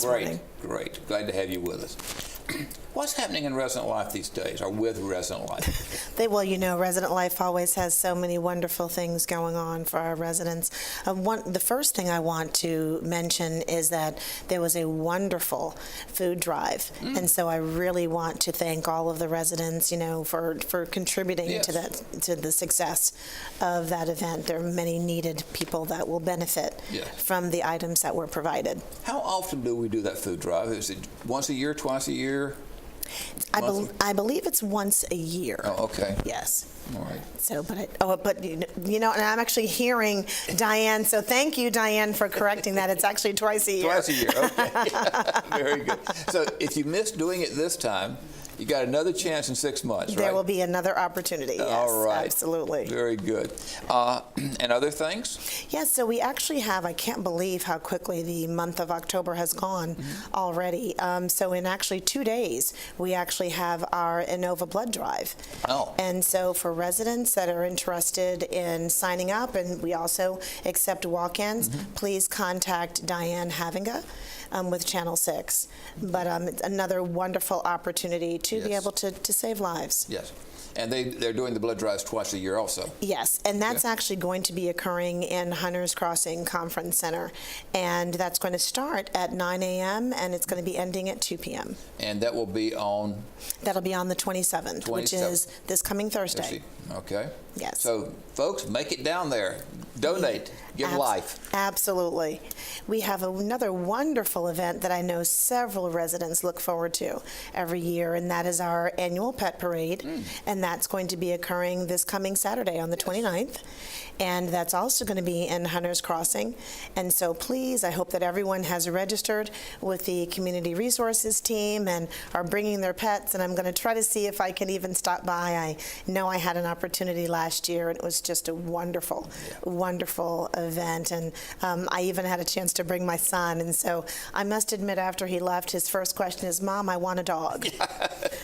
this morning. Great. Glad to have you with us. What's happening in Resident Life these days, or with Resident Life? Well, you know, Resident Life always has so many wonderful things going on for our residents. The first thing I want to mention is that there was a wonderful food drive, and so I really want to thank all of the residents, you know, for contributing to that, to the success of that event. There are many needed people that will benefit from the items that were provided. How often do we do that food drive? Is it once a year, twice a year? I believe it's once a year. Oh, okay. Yes. All right. So, but you know, and I'm actually hearing Diane. So, thank you, Diane, for correcting that. It's actually twice a year. Twice a year. Okay. Very good. So, if you missed doing it this time, you got another chance in 6 months, right? There will be another opportunity. Yes, all right. Absolutely. Very good. And other things? Yes, so we actually have, I can't believe how quickly the month of October has gone already. So in actually 2 days, we actually have our Innova blood drive. Oh. And so for residents that are interested in signing up, and we also accept walk-ins, please contact Diane Havinga with Channel 6. But it's another wonderful opportunity to be able to save lives. Yes. And they're doing the blood drives twice a year also. Yes, and that's actually going to be occurring in Hunters Crossing Conference Center. And that's going to start at 9 a.m. and it's going to be ending at 2 p.m. And that will be on? That'll be on the 27th, which is this coming Thursday. Okay. Yes. So, folks, make it down there. Donate. Give life. Absolutely. We have another wonderful event that I know several residents look forward to every year, and that is our annual pet parade. And that's going to be occurring this coming Saturday on the 29th. And that's also going to be in Hunters Crossing. And so please, I hope that everyone has registered with the Community Resources team and are bringing their pets. And I'm going to try to see if I can even stop by. I know I had an opportunity last year, and it was just a wonderful, wonderful event. And I even had a chance to bring my son. And so I must admit, after he left, his first question is, "Mom, I want a dog."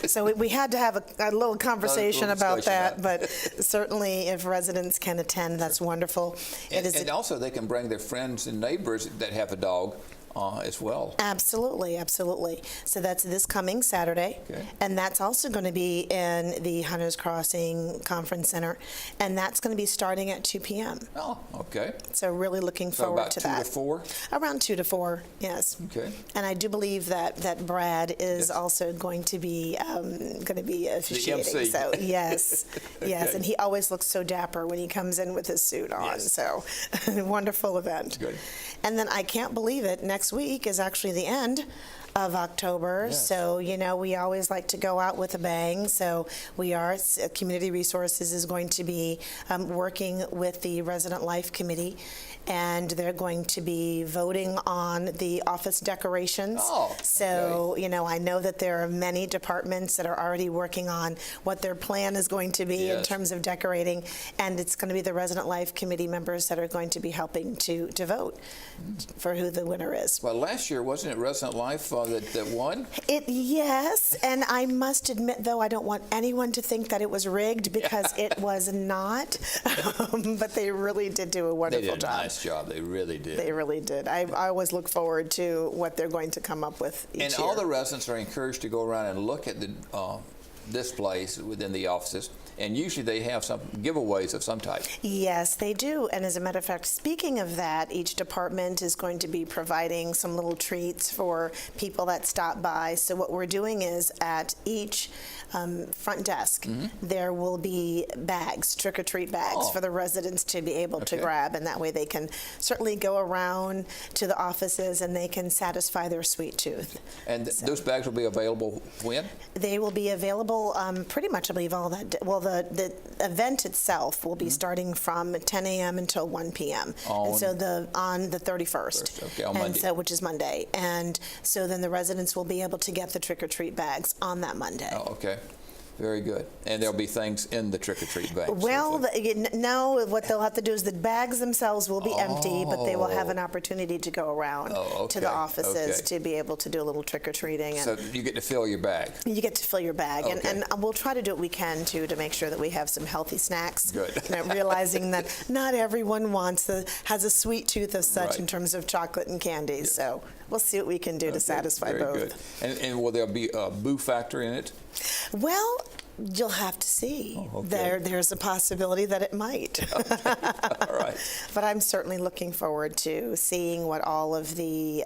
So we had to have a little conversation about that. But certainly, if residents can attend, that's wonderful. And also, they can bring their friends and neighbors that have a dog as well. Absolutely, absolutely. So that's this coming Saturday, and that's also going to be in the Hunters Crossing Conference Center, and that's going to be starting at 2 p.m. Oh, okay. So really looking forward to that. About 2 to 4? Around 2 to 4, yes. Okay. And I do believe that Brad is also going to be officiating. The MC. So yes, yes, and he always looks so dapper when he comes in with his suit on. Yes. So wonderful event. Good. And then I can't believe it, next week is actually the end of October. So, you know, we always like to go out with a bang. So Community Resources is going to be working with the Resident Life Committee, and they're going to be voting on the office decorations. So, you know, I know that there are many departments that are already working on what their plan is going to be in terms of decorating, and it's going to be the Resident Life Committee members that are going to be helping to vote for who the winner is. Well, last year, wasn't it Resident Life that won? Yes, and I must admit, though, I don't want anyone to think that it was rigged, because it was not. But they really did do a wonderful job. They did a nice job. They really did. They really did. I always look forward to what they're going to come up with each year. And all the residents are encouraged to go around and look at the displays within the offices. And usually they have some giveaways of some type. Yes, they do. And as a matter of fact, speaking of that, each department is going to be providing some little treats for people that stop by. So what we're doing is at each front desk, there will be bags, trick-or-treat bags for the residents to be able to grab. And that way they can certainly go around to the offices and they can satisfy their sweet tooth. And those bags will be available when? They will be available pretty much, I believe, all that. Well, the event itself will be starting from 10 a.m. until 1 p.m. On the 31st. Okay, on Monday. So, which is Monday. And so then the residents will be able to get the trick-or-treat bags on that Monday. Oh, okay. Very good. And there'll be things in the trick-or-treat bags. Well, no, what they'll have to do is the bags themselves will be empty, but they will have an opportunity to go around to the offices to be able to do a little trick-or-treating. So you get to fill your bag. You get to fill your bag. And we'll try to do what we can, too, to make sure that we have some healthy snacks. Good. Realizing that not everyone has a sweet tooth of such in terms of chocolate and candies. So we'll see what we can do to satisfy very both. Good. And will there be a boo factor in it? Well, you'll have to see. Oh, okay. There's a possibility that it might. All right. But I'm certainly looking forward to seeing what all of the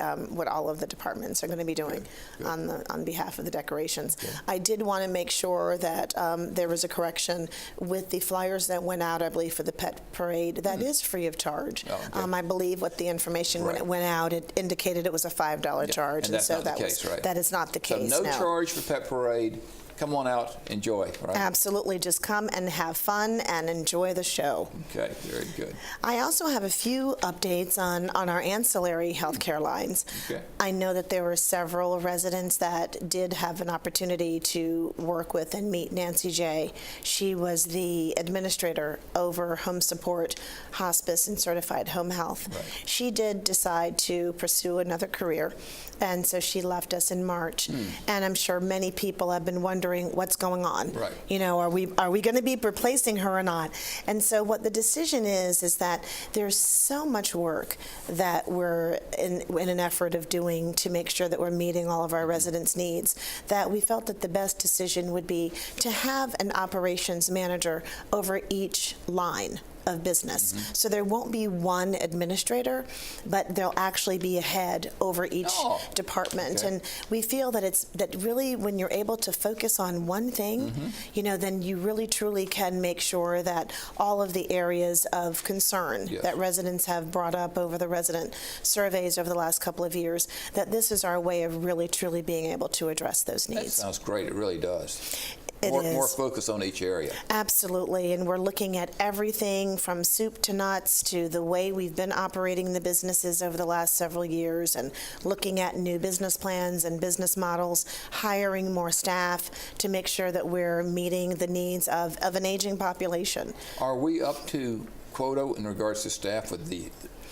departments are going to be doing Good. on behalf of the decorations. Good. I did want to make sure that there was a correction with the flyers that went out, I believe, for the pet parade. That is free of charge. Oh, okay. I believe what the information when Right. it went out, it indicated it was a $5 charge, And that's so not that the case, right? that is not the case. So no charge for pet parade. Come on out, enjoy, right? Absolutely, just come and have fun and enjoy the show. Okay, very good. I also have a few updates on our ancillary healthcare lines. Okay. I know that there were several residents that did have an opportunity to work with and meet Nancy J. She was the administrator over home support, hospice, and certified home health. Right. She did decide to pursue another career, and so she left us in March. And I'm sure many people have been wondering what's going on. Right. You know, are we going to be replacing her or not? And so what the decision is that there's so much work that we're in an effort of doing to make sure that we're meeting all of our residents' needs, that we felt that the best decision would be to have an operations manager over each line of business. So there won't be one administrator, but there'll actually be a head over each department. Okay. And we feel that that really when you're able to focus on one thing, you know, then you really truly can make sure that all of the areas of concern that residents have brought up over the resident surveys over the last couple of years, that this is our way of really truly being able to address those That needs. sounds great. It really does. It is. More focus on each area. Absolutely, and we're looking at everything from soup to nuts to the way we've been operating the businesses over the last several years, and looking at new business plans and business models, hiring more staff to make sure that we're meeting the needs of an aging population. Are we up to quota in regards to staff with the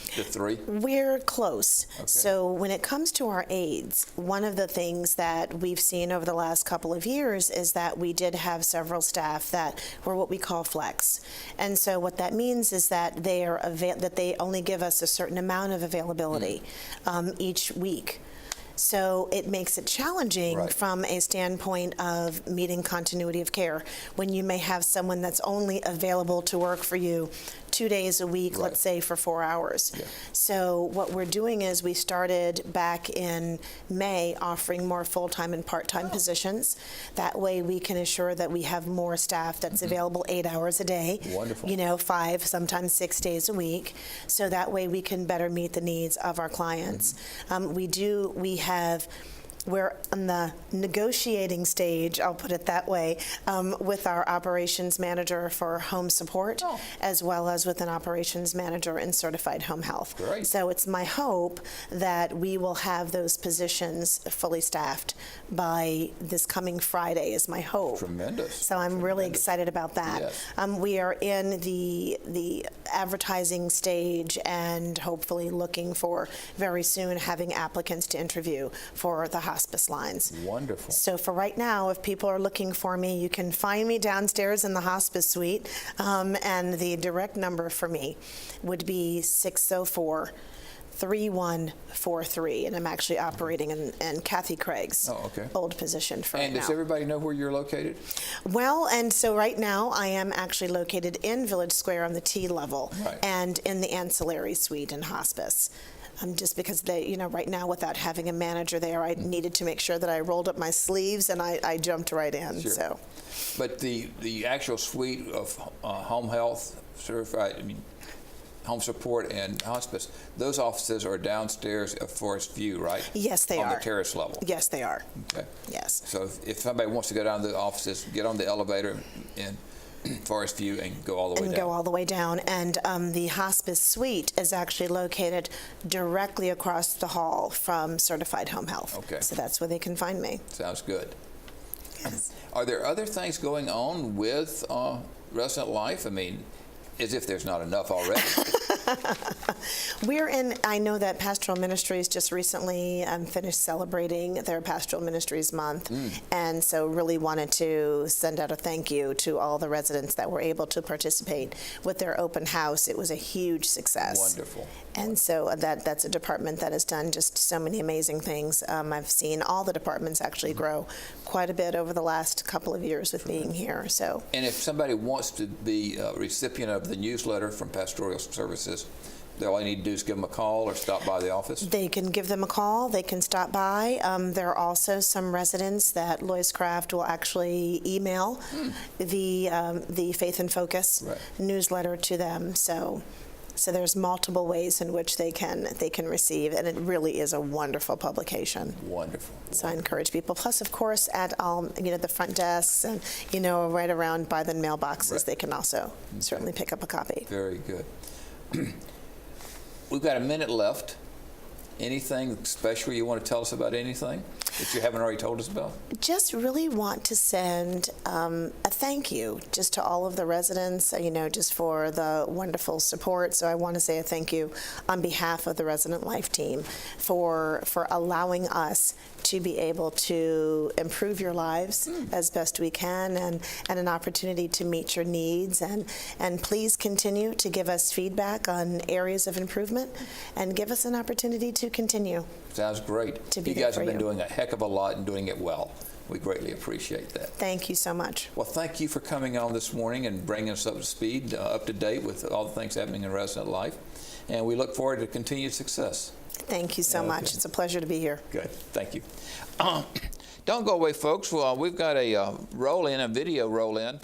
three? We're close. Okay. So when it comes to our aides, one of the things that we've seen over the last couple of years is that we did have several staff that were what we call flex. And so what that means is that they only give us a certain amount of availability each week. So it makes it challenging from a standpoint of meeting continuity of care when you may have someone that's only available to work for you 2 days a week, let's say for 4 hours. So what we're doing is we started back in May offering more full-time and part-time positions. That way we can ensure that we have more staff that's available 8 hours a day. Wonderful. You know, 5, sometimes 6 days a week. So that way we can better meet the needs of our clients. We're on the negotiating stage, I'll put it that way, with our operations manager for home support, as well as with an operations manager in certified home health. Great. So it's my hope that we will have those positions fully staffed by this coming Friday, is my hope. Tremendous. So I'm really excited about that. Yes. We are in the advertising stage and hopefully looking for very soon having applicants to interview for the hospice lines. Wonderful. So for right now, if people are looking for me, you can find me downstairs in the hospice suite, and the direct number for me would be 604-3143, and I'm actually operating in Kathy Craig's old position for right now. And does everybody know where you're located? Well, and so right now I am actually located in Village Square on the T level and in the ancillary suite in hospice. Just because right now without having a manager there, I needed to make sure that I rolled up my sleeves and I jumped right in. Sure. So. But the actual suite of home health, certified, home support and hospice, those offices are downstairs of Forest View, right? Yes, they are. On the terrace level? Yes, they are. Okay. Yes. So if somebody wants to go down to the offices, get on the elevator in Forest View and go all the way down. And go all the way down. And the hospice suite is actually located directly across the hall from Certified Home Health. Okay. So that's where they can find me. Sounds good. Yes. Are there other things going on with resident life? As if there's not enough already. I know that Pastoral Ministries just recently finished celebrating their Pastoral Ministries Month, and so really wanted to send out a thank you to all the residents that were able to participate with their open house. It was a huge success. Wonderful. And so that's a department that has done just so many amazing things. I've seen all the departments actually grow quite a bit over the last couple of years with being here. So, And if somebody wants to be a recipient of the newsletter from Pastoral Services, all they need to do is give them a call or stop by the office? they can give them a call. They can stop by. There are also some residents that Lois Craft will actually email the Faith and Focus newsletter to them. So there's multiple ways in which they can receive, and it really is a wonderful publication. Wonderful. So I encourage people. Plus, of course, at the front desks and right around by the mailboxes, they can also certainly pick up a copy. Very good. We've got a minute left. Anything special you want to tell us about anything that you haven't already told us about? Just really want to send a thank you just to all of the residents, just for the wonderful support. So I want to say a thank you on behalf of the Resident Life team for allowing us to be able to improve your lives as best we can, and an opportunity to meet your needs. And please continue to give us feedback on areas of improvement, and give us an opportunity to continue. Sounds great. You guys have been doing a heck of a lot and doing it well. We greatly appreciate that. Thank you so much. Well, thank you for coming on this morning and bringing us up to speed, up to date with all the things happening in resident life. And we look forward to continued success. Thank you so much. It's a pleasure to be here. Good. Thank you. Don't go away, folks. Well, we've got a video roll-in.